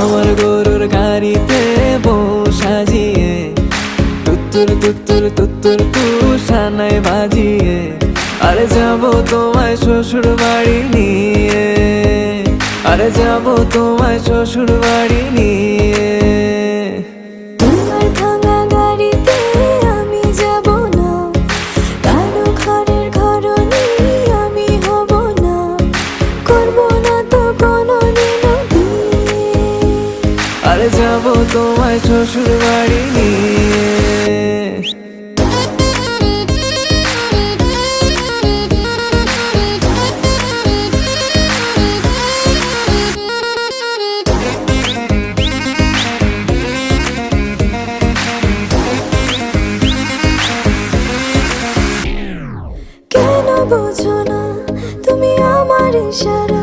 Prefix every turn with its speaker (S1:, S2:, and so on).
S1: আমার গরুর গাড়িতে বউ সাজিয়ে তুত্তুর তুত্তুর তুত্তুর তুষানায় বাজিয়ে আরে যাবো তোমায় শ্বশুর বাড়ি নিয়ে, আরে যাবো তোমায় শ্বশুর বাড়ি নিয়ে।
S2: তোমার ভাঙা গাড়িতে আমি যাব না, কারো ঘরের ঘরনি আমি হব না, করব না তো কোনোদিনও বিয়ে।
S1: আরে যাবো তোমায় শ্বশুর বাড়ি নিয়ে।
S2: কেন বোঝো না তুমি আমার ইশারা?